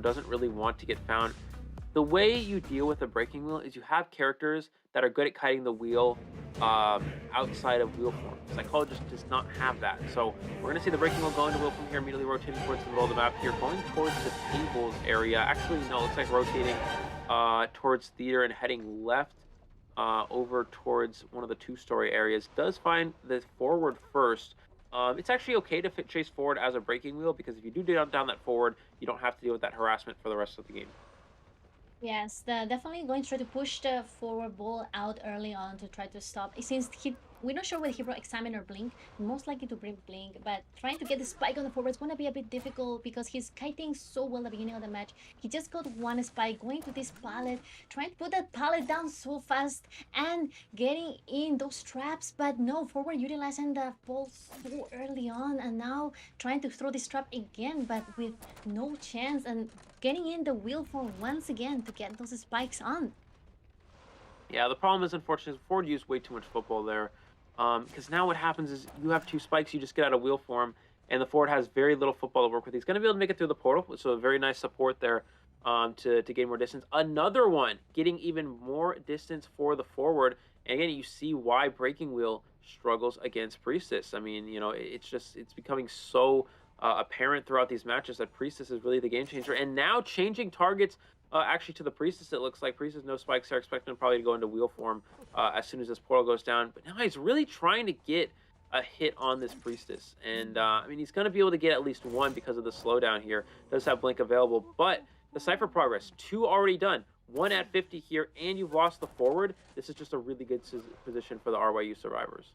doesn't really want to get found. The way you deal with a breaking wheel is you have characters that are good at kiting the wheel outside of wheel form. Psychologist does not have that. So we're going to see the breaking wheel go into wheel from here, immediately rotating towards the middle of the map here, going towards the tables area. Actually, no, it looks like rotating towards theater and heading left over towards one of the two-story areas. Does find the forward first. It's actually okay to chase forward as a breaking wheel, because if you do down that forward, you don't have to deal with that harassment for the rest of the game. Yes, definitely going to try to push the forward ball out early on to try to stop. Since we're not sure whether he brought Examine or Blink, most likely to bring Blink, but trying to get the spike on the forward is going to be a bit difficult because he's kiting so well at the beginning of the match. He just got one spike, going to this pallet, trying to put that pallet down so fast and getting in those traps, but no, forward utilizing the ball so early on, and now trying to throw this trap again, but with no chance, and getting in the wheel form once again to get those spikes on. Yeah, the problem is, unfortunately, Ford used way too much football there. Because now what happens is you have two spikes, you just get out of wheel form, and the Ford has very little football to work with. He's going to be able to make it through the portal, so a very nice support there to gain more distance. Another one, getting even more distance for the forward. And again, you see why Breaking Wheel struggles against Priestess. I mean, it's becoming so apparent throughout these matches that Priestess is really the game changer. And now changing targets actually to the Priestess, it looks like. Priestess, no spikes are expecting him probably to go into wheel form as soon as this portal goes down. But now he's really trying to get a hit on this Priestess. And, I mean, he's going to be able to get at least one because of the slowdown here. Does have Blink available. But the Cypher progress, 2 already done. 1 at 50 here, and you've lost the forward. This is just a really good position for the RYU survivors.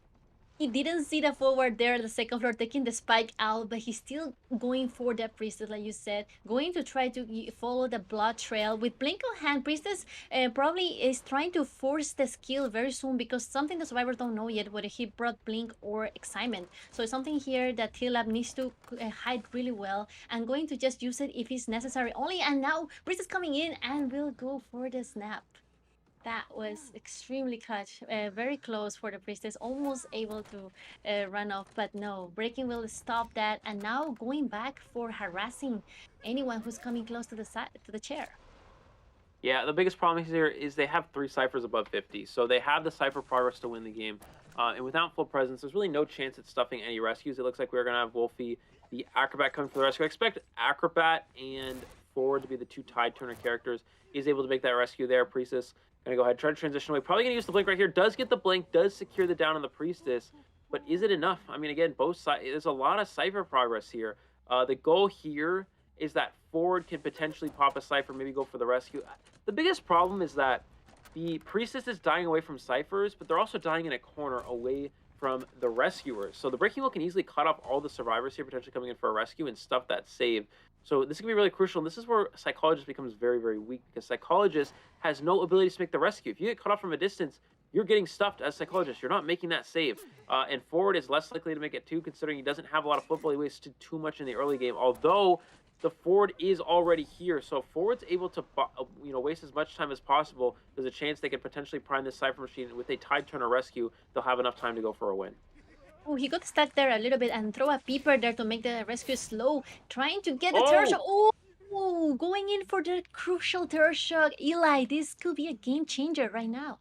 He didn't see the forward there at the second floor taking the spike out, but he's still going for that Priestess, like you said, going to try to follow the blood trail. With Blink on hand, Priestess probably is trying to force the skill very soon, because something the survivors don't know yet, whether he brought Blink or Excitement. So it's something here that T-Lab needs to hide really well, and going to just use it if it's necessary only. And now Priestess coming in and will go for the snap. That was extremely clutch, very close for the Priestess, almost able to run off, but no, Breaking will stop that, and now going back for harassing anyone who's coming close to the chair. Yeah, the biggest problem here is they have 3 ciphers above 50, so they have the cipher progress to win the game. And without full presence, there's really no chance at stuffing any rescues. It looks like we're going to have Wolfie, the Acrobat, coming for the rescue. I expect Acrobat and Forward to be the 2 tide turner characters. He's able to make that rescue there. Priestess going to go ahead, try to transition away. Probably going to use the blink right here. Does get the blink, does secure the down on the Priestess. But is it enough? I mean, again, both sides, there's a lot of cipher progress here. The goal here is that Forward can potentially pop a cipher, maybe go for the rescue. The biggest problem is that the Priestess is dying away from ciphers, but they're also dying in a corner away from the rescuers. So the Breaking Wheel can easily cut off all the survivors here, potentially coming in for a rescue, and stuff that save. So this can be really crucial, and this is where Psychologist becomes very, very weak, because Psychologist has no ability to make the rescue. If you get cut off from a distance, you're getting stuffed as Psychologist. You're not making that save. And Forward is less likely to make it too, considering he doesn't have a lot of football. He wasted too much in the early game, although the Forward is already here. So Forward's able to waste as much time as possible. There's a chance they could potentially prime this Cypher machine. With a tide turner rescue, they'll have enough time to go for a win. Oh, he got stuck there a little bit and throw a peeper there to make the rescue slow, trying to get the Oh! terror shock. Oh, going in for the crucial terror shock. Eli, this could be a game changer right now.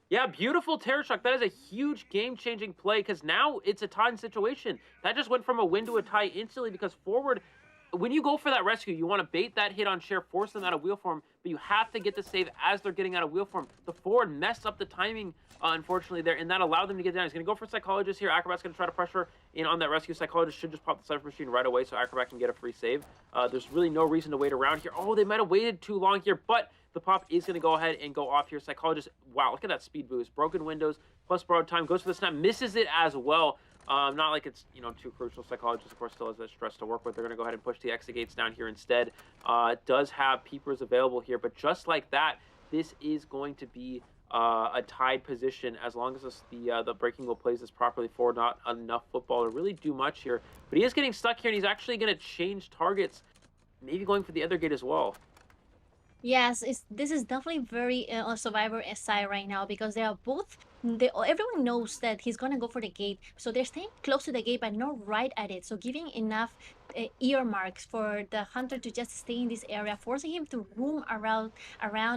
Yeah, beautiful terror shock. That is a huge game-changing play, because now it's a tie situation. That just went from a win to a tie instantly, because Forward, when you go for that rescue, you want to bait that hit on Cher, force them out of wheel form, but you have to get the save as they're getting out of wheel form. The Forward messed up the timing, unfortunately, there, and that allowed them to get down. He's going to go for Psychologist here. Acrobat's going to try to pressure in on that rescue. Psychologist should just pop the Cypher machine right away so Acrobat can get a free save. There's really no reason to wait around here. Oh, they might have waited too long here, but the pop is going to go ahead and go off here. Psychologist, wow, look at that speed boost. Broken windows plus borrowed time. Goes for the snap, misses it as well. Not like it's, too crucial. Psychologist, of course, still has that stress to work with. They're going to go ahead and push the exit gates down here instead. Does have peepers available here, but just like that, this is going to be a tied position as long as the Breaking Wheel plays this properly. Forward, not enough football to really do much here. But he is getting stuck here, and he's actually going to change targets, maybe going for the other gate as well. Yes, this is definitely very on Survivor SI right now, because they are both. Everyone knows that he's gonna go for the gate, so they're staying close to the gate but not right at it. So giving enough earmarks for the hunter to just stay in this area, forcing him to roam around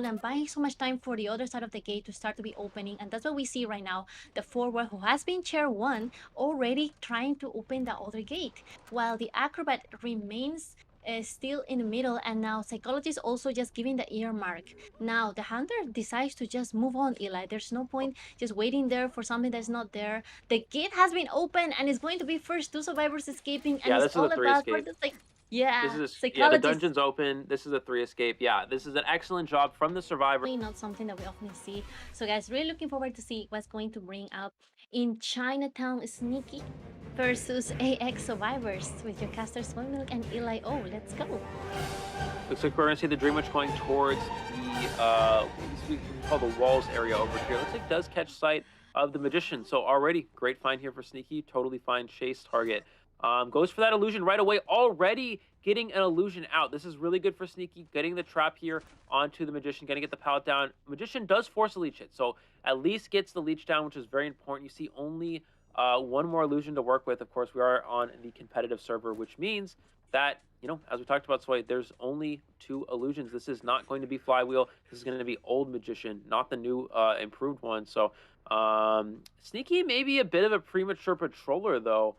and buying so much time for the other side of the gate to start to be opening. And that's what we see right now. The forward, who has been chair 1, already trying to open the other gate, while the acrobat remains still in the middle, and now psychologist also just giving the earmark. Now the hunter decides to just move on, Eli. There's no point just waiting there for something that's not there. The gate has been opened and it's going to be first 2 survivors escaping, and Yeah, it's this is all a 3 about for escape. the yeah, Yeah, the psychologist. dungeon's open. This is a 3 escape. Yeah, this is an excellent job from the survivor. Not something that we often see. So guys, really looking forward to see what's going to bring out in Chinatown Sneaky versus AX survivors with your caster Soymilk and Eli O. Let's go. Looks like we're gonna see the Dream Witch going towards the we call the walls area over here. Looks like it does catch sight of the Magician. So already great find here for Sneaky. Totally fine chase target. Goes for that illusion right away. Already getting an illusion out. This is really good for Sneaky. Getting the trap here onto the Magician. Gonna get the pallet down. Magician does force a leech hit, so at least gets the leech down, which is very important. You see only one more illusion to work with. Of course, we are on the competitive server, which means that, you know, as we talked about, Sway, there's only 2 illusions. This is not going to be Flywheel. This is going to be Old Magician, not the new improved one. So Sneaky may be a bit of a premature patroller, though.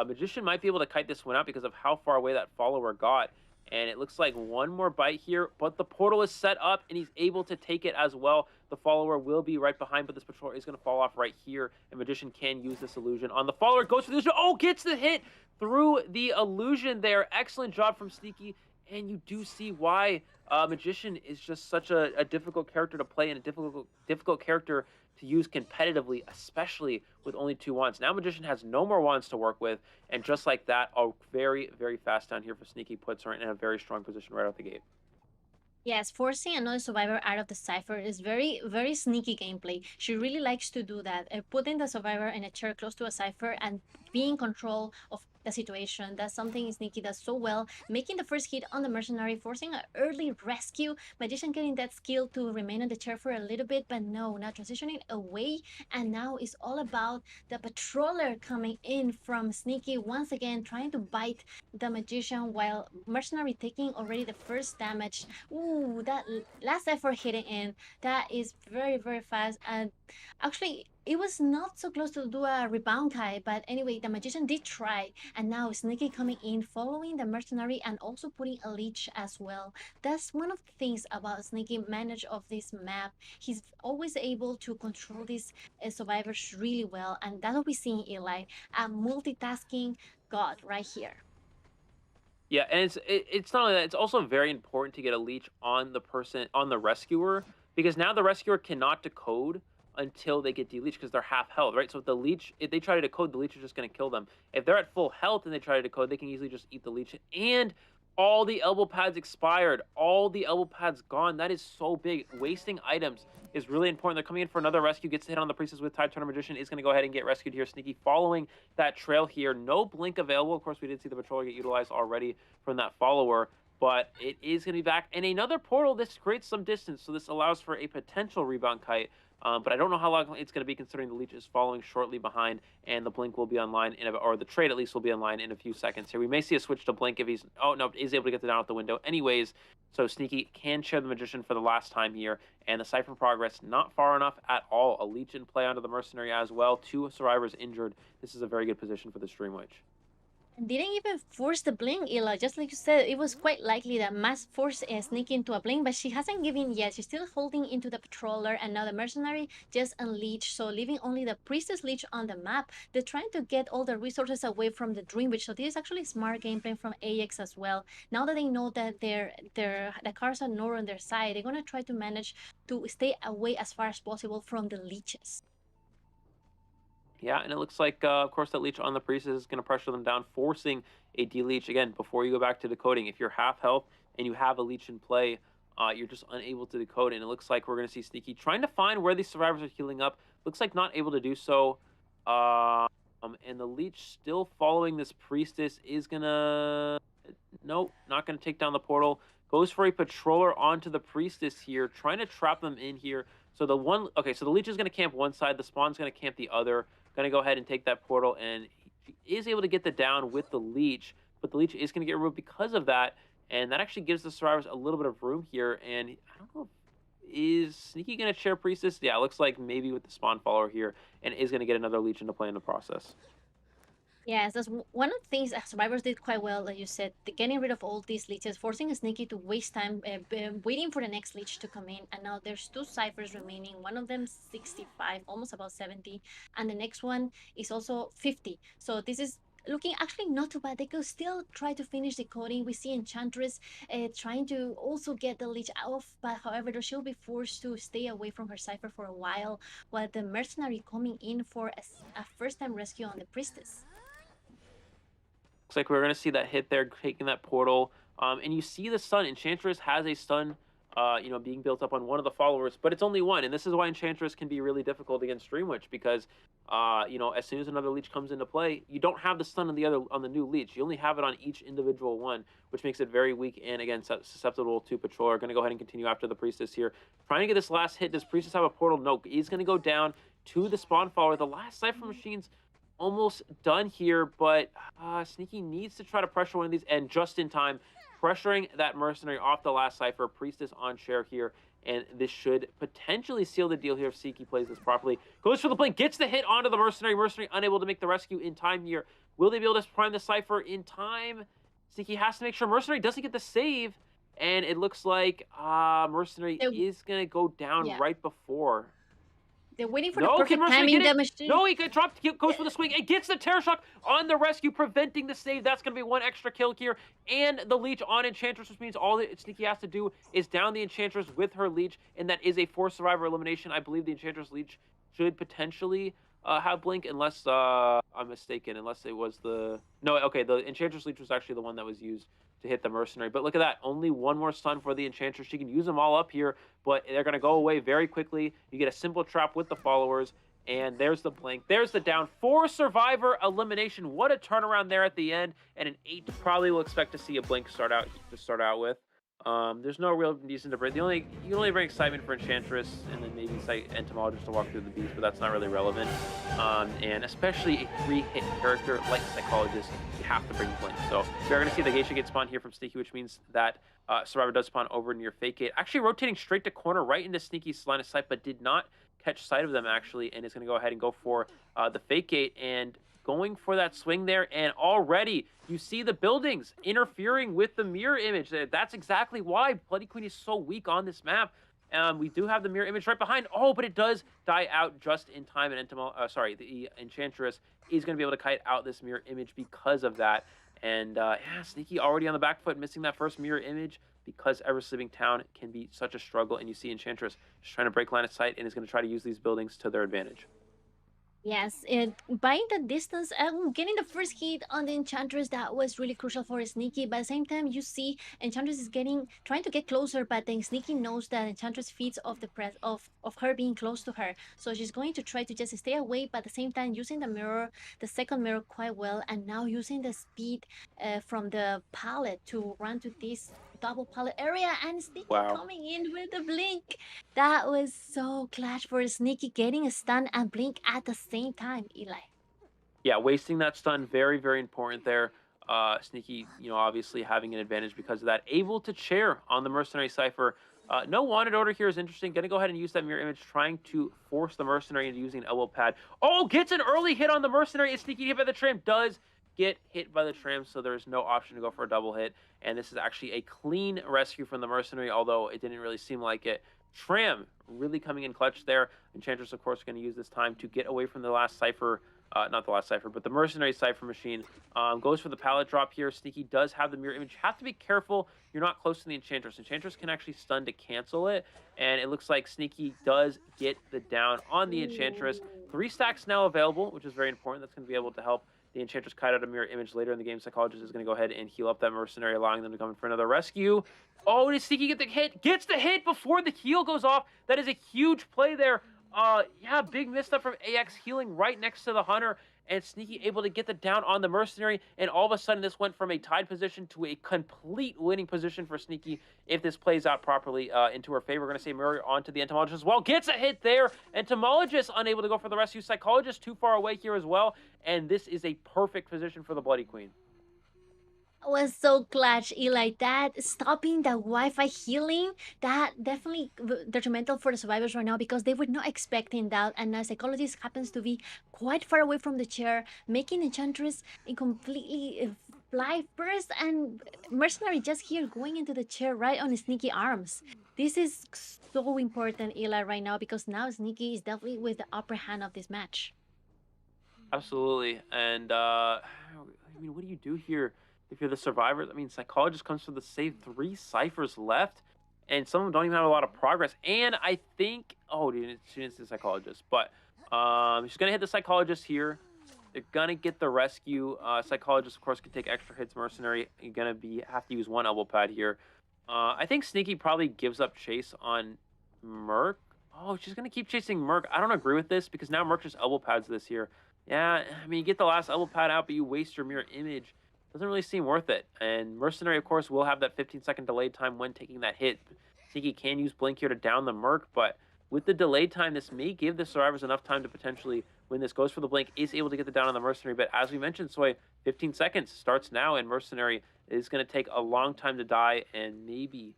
Magician might be able to kite this one out because of how far away that follower got. And it looks like one more bite here, but the portal is set up and he's able to take it as well. The follower will be right behind, but this patroller is going to fall off right here. And Magician can use this illusion on the follower. Goes for the illusion. Oh, gets the hit through the illusion there. Excellent job from Sneaky. And you do see why Magician is just such a difficult character to play and a difficult character to use competitively, especially with only 2 wands. Now Magician has no more wands to work with, and just like that, a very, very fast down here for Sneaky puts her in a very strong position right out the gate. Yes, forcing another survivor out of the cipher is very, very sneaky gameplay. She really likes to do that, putting the survivor in a chair close to a cipher and being in control of the situation. That's something Sneaky does so well, making the first hit on the mercenary, forcing an early rescue. Magician getting that skill to remain on the chair for a little bit, but no, now transitioning away, and now it's all about the patroller coming in from Sneaky once again, trying to bite the Magician while mercenary taking already the first damage. Ooh, that last effort hitting in, that is very, very fast. And actually, it was not so close to do a rebound kai, but anyway, the Magician did try, and now Sneaky coming in, following the mercenary and also putting a leech as well. That's one of the things about Sneaky manage of this map. He's always able to control these survivors really well, and that's what we see in Eli, a multitasking god right here. Yeah, and it's not only that, it's also very important to get a leech on the rescuer, because now the rescuer cannot decode until they get deleached because they're half health, right? So if they try to decode, the leech is just going to kill them. If they're at full health and they try to decode, they can easily just eat the leech. And all the elbow pads expired. All the elbow pads gone. That is so big. Wasting items is really important. They're coming in for another rescue. Gets hit on the Priestess with Tide Turner. Magician is going to go ahead and get rescued here. Sneaky following that trail here. No blink available. Of course, we did see the patroller get utilized already from that follower, but it is going to be back. And another portal. This creates some distance, so this allows for a potential rebound kite. But I don't know how long it's going to be, considering the leech is following shortly behind, and the blink will be online or the trade at least will be online in a few seconds here. We may see a switch to blink if he's is able to get the down out the window. Anyways, so Sneaky can share the Magician for the last time here, and the cipher progress not far enough at all. A leech in play onto the mercenary as well. 2 survivors injured. This is a very good position for the Dream Witch. And didn't even force the blink, Ila. Just like you said, it was quite likely that must force a sneak into a blink, but she hasn't given yet. She's still holding into the patroller, and now the mercenary just unleashed, so leaving only the priestess leech on the map. They're trying to get all the resources away from the Dream Witch, so this is actually smart gameplay from AX as well. Now that they know that the cards are not on their side, they're gonna try to manage to stay away as far as possible from the leeches. Yeah, and it looks like, of course, that leech on the priestess is going to pressure them down, forcing a deleech. Again, before you go back to decoding, if you're half health and you have a leech in play, you're just unable to decode. And it looks like we're going to see Sneaky trying to find where these survivors are healing up. Looks like not able to do so. And the leech still following this priestess is going to... Nope, not going to take down the portal. Goes for a patroller onto the priestess here, trying to trap them in here. So the leech is going to camp one side, the spawn's going to camp the other. Going to go ahead and take that portal, and he is able to get the down with the leech, but the leech is going to get removed because of that. And that actually gives the survivors a little bit of room here. And I don't know, is Sneaky going to chair Priestess? Yeah, it looks like maybe with the spawn follower here, and is going to get another leech into play in the process. Yes, that's one of the things that survivors did quite well, like you said, getting rid of all these leeches, forcing Sneaky to waste time waiting for the next leech to come in. And now there's 2 ciphers remaining. One of them 65, almost about 70, and the next one is also 50. So this is looking actually not too bad. They could still try to finish decoding. We see Enchantress trying to also get the leech off, but however, she'll be forced to stay away from her cipher for a while the mercenary coming in for a first-time rescue on the Priestess. Looks like we're going to see that hit there, taking that portal. And you see the stun. Enchantress has a stun, being built up on one of the followers, but it's only one. And this is why Enchantress can be really difficult against Dreamwitch because, as soon as another leech comes into play, you don't have the stun on the new leech. You only have it on each individual one, which makes it very weak and, again, susceptible to patrol. We're going to go ahead and continue after the Priestess here. Trying to get this last hit. Does Priestess have a portal? No. He's going to go down to the spawn follower. The last Cypher Machine's almost done here, but Sneaky needs to try to pressure one of these, and just in time, pressuring that mercenary off the last cipher. Priestess on share here, and this should potentially seal the deal here if Sneaky plays this properly. Goes for the blink, gets the hit onto the mercenary. Mercenary unable to make the rescue in time here. Will they be able to prime the cipher in time? Sneaky has to make sure mercenary doesn't get the save, and it looks like mercenary is going to go down right before. They're waiting for the perfect timing. No, he drops, goes for the swing, and gets the Terror Shock on the rescue, preventing the save. That's going to be 1 extra kill here. And the Leech on Enchantress, which means all that Sneaky has to do is down the Enchantress with her Leech, and that is a 4 survivor elimination. I believe the Enchantress Leech should potentially have Blink, unless I'm mistaken, unless it was the... No, okay, the Enchantress Leech was actually the one that was used to hit the mercenary. But look at that, only 1 more stun for the Enchantress. She can use them all up here, but they're going to go away very quickly. You get a simple trap with the followers, and there's the blink. There's the down. 4 survivor elimination. What a turnaround there at the end, and an 8. Probably will expect to see a blink to start out with. There's no real reason to bring. You can only bring excitement for Enchantress, and then maybe cite Entomologist to walk through the beast, but that's not really relevant. And especially a 3-hit character like Psychologist, you have to bring Blink. So we are going to see the Geisha get spawned here from Sneaky, which means that Survivor does spawn over near Fake Gate. Actually rotating straight to corner, right into Sneaky's line of sight, but did not catch sight of them actually, and is going to go ahead and go for the Fake Gate, and going for that swing there, and already you see the buildings interfering with the mirror image. That's exactly why Bloody Queen is so weak on this map. We do have the mirror image right behind. Oh, but it does die out just in time, and the Enchantress is going to be able to kite out this mirror image because of that. And yeah, Sneaky already on the back foot, missing that first mirror image because Ever Sleeping Town can be such a struggle, and you see Enchantress just trying to break line of sight and is going to try to use these buildings to their advantage. Yes, buying the distance and getting the first hit on the Enchantress, that was really crucial for Sneaky. But at the same time, you see Enchantress is trying to get closer, but then Sneaky knows that Enchantress feeds off the press of her being close to her. So she's going to try to just stay away, but at the same time using the second mirror quite well, and now using the speed from the pallet to run to this double pallet area, and Sneaky coming in with the blink. That was so clutch for Sneaky, getting a stun and blink at the same time, Eli. Yeah, wasting that stun, very, very important there. Sneaky, obviously having an advantage because of that. Able to chair on the Mercenary Cypher. No wanted order here is interesting. Gonna go ahead and use that mirror image, trying to force the Mercenary into using an elbow pad. Oh, gets an early hit on the Mercenary. It's Sneaky hit by the tram. Does get hit by the tram, so there's no option to go for a double hit. And this is actually a clean rescue from the Mercenary, although it didn't really seem like it. Tram really coming in clutch there. Enchantress, of course, going to use this time to get away from the last Cypher. Not the last Cypher, but the Mercenary Cypher Machine. Goes for the pallet drop here. Sneaky does have the mirror image. You have to be careful. You're not close to the Enchantress. Enchantress can actually stun to cancel it. And it looks like Sneaky does get the down on the Enchantress. 3 stacks now available, which is very important. That's going to be able to help the Enchantress kite out a mirror image later in the game. Psychologist is going to go ahead and heal up that Mercenary, allowing them to come in for another rescue. Oh, does Sneaky get the hit? Gets the hit before the heal goes off. That is a huge play there. Yeah, big misstep from AX, healing right next to the Hunter, and Sneaky able to get the down on the Mercenary, and all of a sudden this went from a tied position to a complete winning position for Sneaky if this plays out properly into her favor. We're going to say mirror onto the Entomologist as well. Gets a hit there. Entomologist unable to go for the rescue. Psychologist too far away here as well, and this is a perfect position for the Bloody Queen. Was so clutch, Eli. That stopping the Wi-Fi healing, that definitely detrimental for the survivors right now because they were not expecting that. And now psychologist happens to be quite far away from the chair, making Enchantress in completely fly first, and Mercenary just here going into the chair right on his sneaky arms. This is so important, Eli, right now because now Sneaky is definitely with the upper hand of this match. Absolutely. And I mean, what do you do here if you're the survivors? I mean, psychologist comes for the save, 3 ciphers left, and some of them don't even have a lot of progress. And I think, oh, she didn't see the psychologist, but she's gonna hit the psychologist here. They're gonna get the rescue. Psychologist, of course, can take extra hits. Mercenary, you're gonna have to use 1 elbow pad here. I think Sneaky probably gives up chase on Merc. Oh, she's gonna keep chasing Merc. I don't agree with this because now Merc just elbow pads this here. Yeah, I mean, you get the last elbow pad out, but you waste your mirror image. Doesn't really seem worth it. And Mercenary, of course, will have that 15-second delay time when taking that hit. Sneaky can use Blink here to down the Merc, but with the delay time, this may give the survivors enough time to potentially, when this goes for the Blink, is able to get the down on the Mercenary. But as we mentioned, Soy, 15 seconds starts now, and Mercenary is going to take a long time to die, and maybe,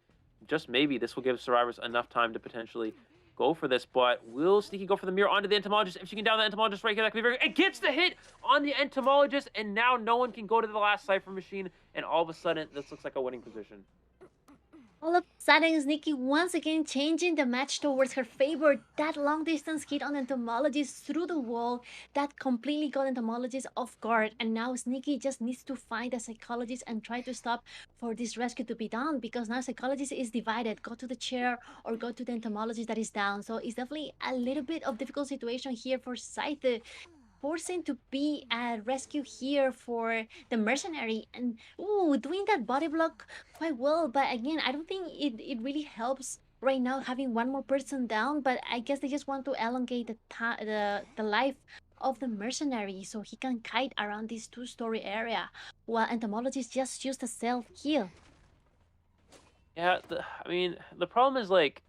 just maybe, this will give survivors enough time to potentially go for this. But will Sneaky go for the mirror onto the Entomologist? If she can down the Entomologist right here, that could be very good. It gets the hit on the Entomologist, and now no one can go to the last Cypher machine, and all of a sudden, this looks like a winning position. All of a sudden, Sneaky once again changing the match towards her favor. That long distance hit on Entomologist through the wall, that completely got Entomologist off guard. And now Sneaky just needs to find a Psychologist and try to stop for this rescue to be done, because now Psychologist is divided. Go to the chair or go to the Entomologist that is down. So it's definitely a little bit of difficult situation here for Scythe, forcing to be a rescue here for the Mercenary, and doing that body block quite well. But again, I don't think it really helps right now having 1 more person down. But I guess they just want to elongate the life of the Mercenary so he can kite around this 2-story area, while Entomologist just used a self heal. Yeah, I mean, the problem is, like,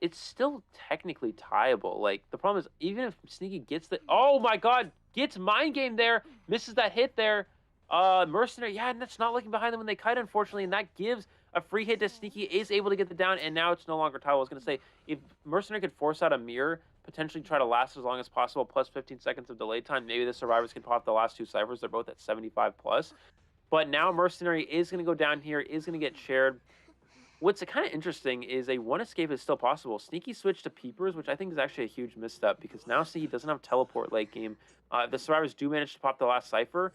it's still technically tieable. Like, the problem is, even if Sneaky gets the... Oh, my God! Gets Mind Game there! Misses that hit there. Mercenary, yeah, and that's not looking behind them when they kite, unfortunately, and that gives a free hit to Sneaky, is able to get the down, and now it's no longer tieable. I was going to say, if Mercenary could force out a mirror, potentially try to last as long as possible, plus 15 seconds of delay time, maybe the survivors can pop the last 2 ciphers. They're both at 75+. But now Mercenary is going to go down here, is going to get shared. What's kind of interesting is a 1 escape is still possible. Sneaky switched to Peepers, which I think is actually a huge misstep, because now Sneaky doesn't have teleport late game. If the survivors do manage to pop the last cipher,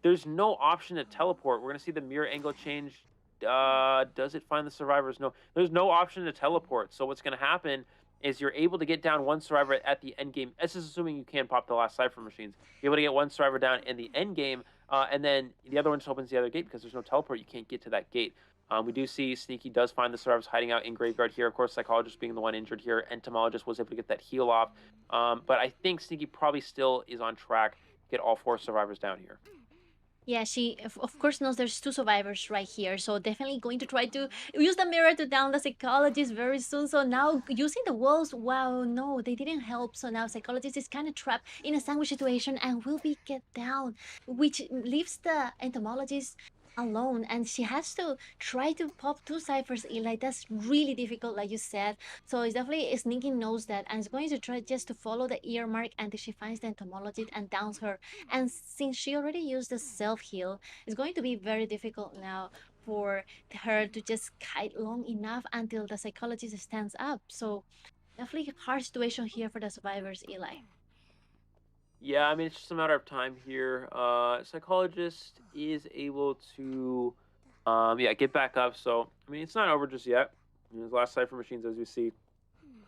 there's no option to teleport. We're going to see the mirror angle change. Does it find the survivors? No. There's no option to teleport. So what's going to happen is you're able to get down 1 survivor at the end game. This is assuming you can pop the last cipher machines. You're able to get 1 survivor down in the end game, and then the other one just opens the other gate because there's no teleport. You can't get to that gate. We do see Sneaky does find the survivors hiding out in Graveyard here. Of course, Psychologist being the one injured here. Entomologist was able to get that heal off. But I think Sneaky probably still is on track to get all 4 survivors down here. Yeah, she of course knows there's 2 survivors right here, so definitely going to try to use the mirror to down the Psychologist very soon. So now using the walls, wow, no, they didn't help. So now Psychologist is kind of trapped in a sandwich situation and will be get down, which leaves the Entomologist alone, and she has to try to pop 2 ciphers, Eli. That's really difficult, like you said. So it's definitely Sneaky knows that, and is going to try just to follow the earmark until she finds the Entomologist and downs her. And since she already used the self-heal, it's going to be very difficult now for her to just kite long enough until the Psychologist stands up. So definitely a hard situation here for the survivors, Eli. Yeah, I mean, it's just a matter of time here. Psychologist is able to, get back up. So, I mean, it's not over just yet. His last cipher machines, as you see,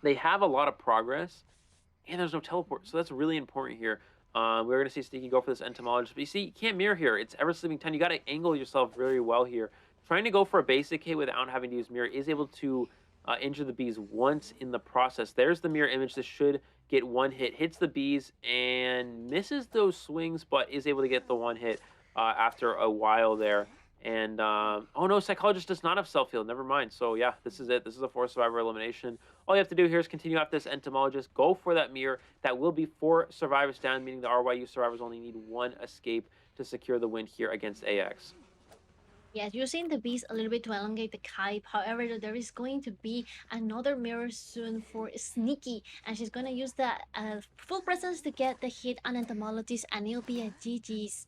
they have a lot of progress, and there's no teleport. So that's really important here. We're going to see Sneaky go for this Entomologist. But you see, you can't mirror here. It's Ever Sleeping 10. You got to angle yourself very well here. Trying to go for a basic hit without having to use mirror is able to injure the bees once in the process. There's the mirror image. This should get 1 hit. Hits the bees and misses those swings, but is able to get the 1 hit after a while there. And, oh no, Psychologist does not have self-heal. Never mind. So, yeah, this is it. This is a 4 survivor elimination. All you have to do here is continue off this Entomologist. Go for that mirror. That will be 4 survivors down, meaning the RYU survivors only need 1 escape to secure the win here against AX. Yes, using the beast a little bit to elongate the kite. However, there is going to be another mirror soon for Sneaky, and she's gonna use the full presence to get the hit on entomologists, and it'll be a GG's.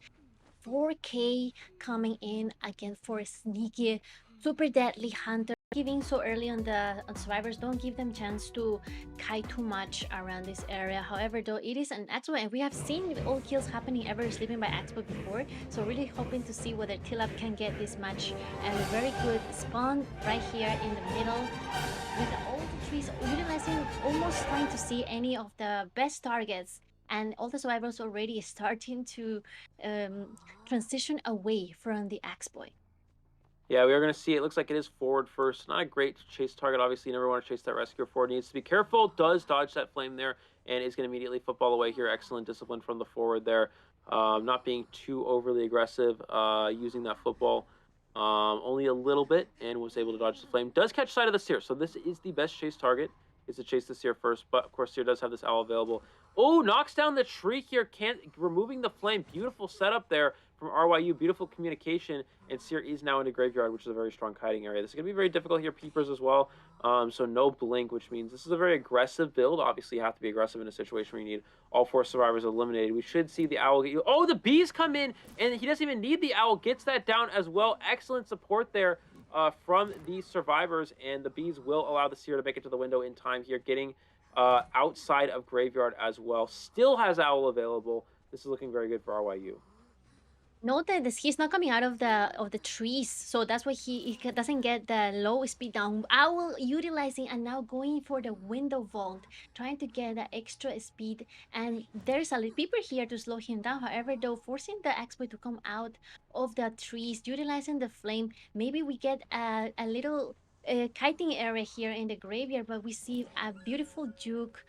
4K coming in again for Sneaky, super deadly hunter. Giving so early on the survivors, don't give them chance to kite too much around this area. However, though, it is an Axboy, and we have seen all kills happening ever sleeping by Axboy before, so really hoping to see whether Tilap can get this match. And a very good spawn right here in the middle with all the trees utilizing, almost trying to see any of the best targets, and all the survivors already starting to transition away from the Axboy. Yeah, we are going to see. It looks like it is forward first. Not a great chase target. Obviously, you never want to chase that rescuer forward. Needs to be careful. Does dodge that flame there and is going to immediately football away here. Excellent discipline from the forward there. Not being too overly aggressive, using that football only a little bit, and was able to dodge the flame. Does catch sight of the Seer. So this is the best chase target, is to chase the Seer first. But, of course, Seer does have this owl available. Oh, knocks down the tree here. Removing the flame. Beautiful setup there from RYU. Beautiful communication. And Seer is now into graveyard, which is a very strong kiting area. This is going to be very difficult here. Peepers as well. So no blink, which means this is a very aggressive build. Obviously, you have to be aggressive in a situation where you need all 4 survivors eliminated. We should see the owl get you. Oh, the bees come in, and he doesn't even need the owl. Gets that down as well. Excellent support there from these survivors, and the bees will allow the Seer to make it to the window in time here, getting outside of graveyard as well. Still has owl available. This is looking very good for RYU. Note that he's not coming out of the trees, so that's why he doesn't get the low speed down. Owl utilizing and now going for the window vault, trying to get the extra speed, and there's a peeper here to slow him down. However, though, forcing the Axboy to come out of the trees, utilizing the flame, maybe we get a little kiting area here in the graveyard, but we see a beautiful juke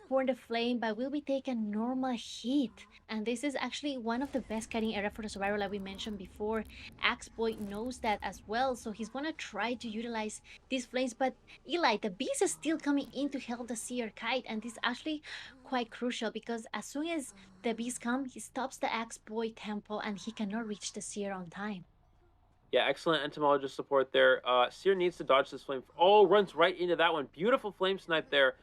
for the flame, but will be taking normal hit. And this is actually one of the best kiting area for the survivor, like we mentioned before. Axboy knows that as well, so he's gonna try to utilize these flames. But Eli, the beast is still coming in to help the Seer kite, and this is actually quite crucial because as soon as the beast come, he stops the Axboy tempo and he cannot reach the Seer on time. Yeah, excellent entomologist support there. Seer needs to dodge this flame. Oh, runs right into that one. Beautiful flame snipe there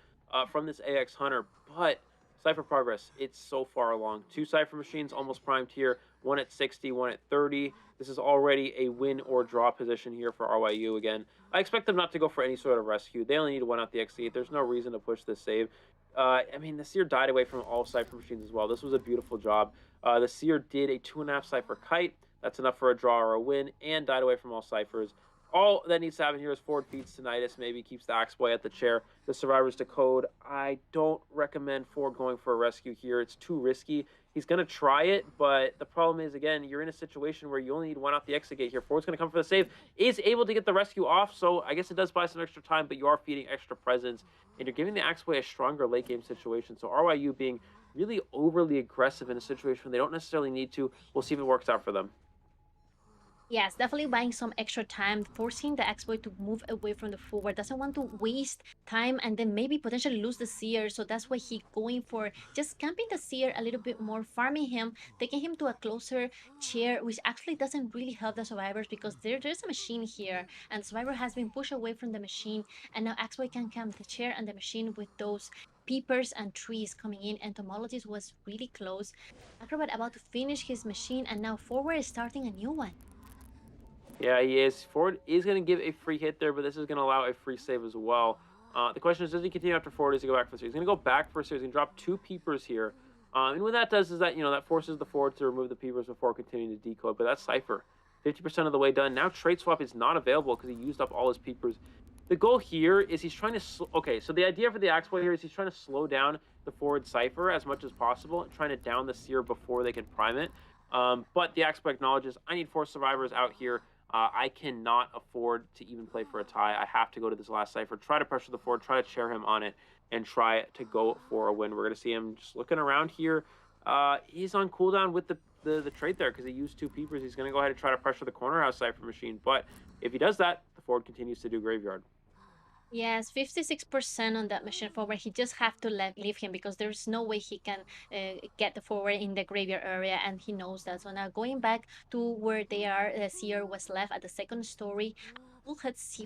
from this AX Hunter. But Cypher progress, it's so far along. 2 Cypher machines almost primed here. 1 at 60, 1 at 30. This is already a win or draw position here for RYU again. I expect them not to go for any sort of rescue. They only need to 1 out the X8. There's no reason to push this save. I mean, the Seer died away from all Cypher machines as well. This was a beautiful job. The Seer did a 2.5 Cypher kite. That's enough for a draw or a win, and died away from all Cyphers. All that needs to happen here is forward feeds Tinnitus, maybe keeps the Axboy at the chair. The survivors to code. I don't recommend Ford going for a rescue here. It's too risky. He's going to try it, but the problem is, again, you're in a situation where you only need 1 off the exit gate here. Ford's going to come for the save. Is able to get the rescue off, so I guess it does buy some extra time, but you are feeding extra presence, and you're giving the Axboy a stronger late game situation. So RYU being really overly aggressive in a situation where they don't necessarily need to. We'll see if it works out for them. Yes, definitely buying some extra time, forcing the Axboy to move away from the forward. Doesn't want to waste time and then maybe potentially lose the Seer. So that's why he going for just camping the Seer a little bit more, farming him, taking him to a closer chair, which actually doesn't really help the survivors because there's a machine here and the survivor has been pushed away from the machine, and now Axboy can camp the chair and the machine with those peepers and trees coming in. Entomologist was really close. Acrobat about to finish his machine, and now forward is starting a new one. Yeah, he is. Ford is going to give a free hit there, but this is going to allow a free save as well. The question is, does he continue after Ford, or does he go back for a series? He's going to go back for a series. He's going to drop 2 peepers here. And what that does is that, that forces the Ford to remove the peepers before continuing to decode. But that's Cypher. 50% of the way done. Now trade swap is not available because he used up all his peepers. The goal here is he's trying to... Okay, so the idea for the Axboy here is he's trying to slow down the Ford Cypher as much as possible and trying to down the Seer before they can prime it. But the Axboy acknowledges, I need 4 survivors out here. I cannot afford to even play for a tie. I have to go to this last Cypher, try to pressure the Ford, try to chair him on it, and try to go for a win. We're going to see him just looking around here. He's on cooldown with the trade there because he used 2 peepers. He's going to go ahead and try to pressure the corner house Cypher machine. But if he does that, the Ford continues to do graveyard. Yes, 56% on that mission forward. He just have to leave him because there's no way he can get the forward in the graveyard area, and he knows that. So now going back to where they are, Seer was left at the second story.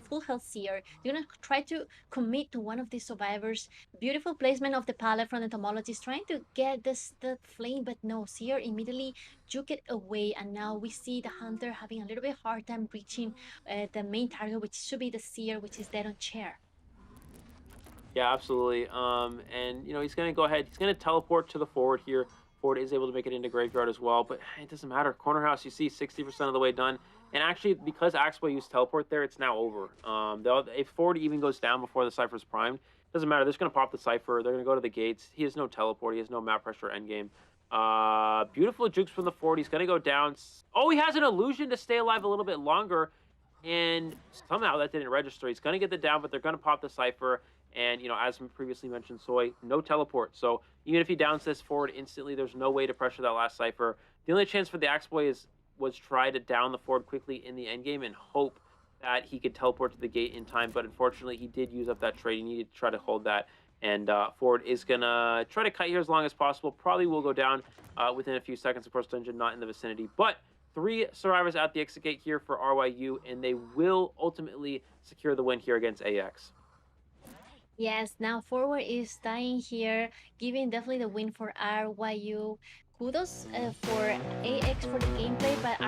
Full health Seer. They're gonna try to commit to one of these survivors. Beautiful placement of the pallet from the entomologist, trying to get the flame, but no, Seer immediately juke it away, and now we see the hunter having a little bit hard time reaching the main target, which should be the Seer, which is dead on chair. Yeah, absolutely. And he's gonna go ahead. He's gonna teleport to the forward here. Forward is able to make it into graveyard as well, but it doesn't matter. Corner house, you see, 60% of the way done. And actually, because Axway used teleport there, it's now over. If forward even goes down before the Cypher's primed, doesn't matter. They're just gonna pop the Cypher. They're gonna go to the gates. He has no teleport. He has no map pressure endgame. Beautiful jukes from the forward. He's gonna go down. Oh, he has an illusion to stay alive a little bit longer, and somehow that didn't register. He's gonna get the down, but they're gonna pop the Cypher. And, as previously mentioned, Soy, no teleport. So even if he downs this forward instantly, there's no way to pressure that last Cypher. The only chance for the Axe Boy was try to down the forward quickly in the endgame and hope that he could teleport to the gate in time. But unfortunately, he did use up that trade. He needed to try to hold that. And forward is going to try to cut here as long as possible. Probably will go down within a few seconds. Of course, Dungeon not in the vicinity. But 3 survivors at the exit gate here for RYU, and they will ultimately secure the win here against AX. Yes, now forward is dying here, giving definitely the win for RYU. Kudos for AX for the gameplay, but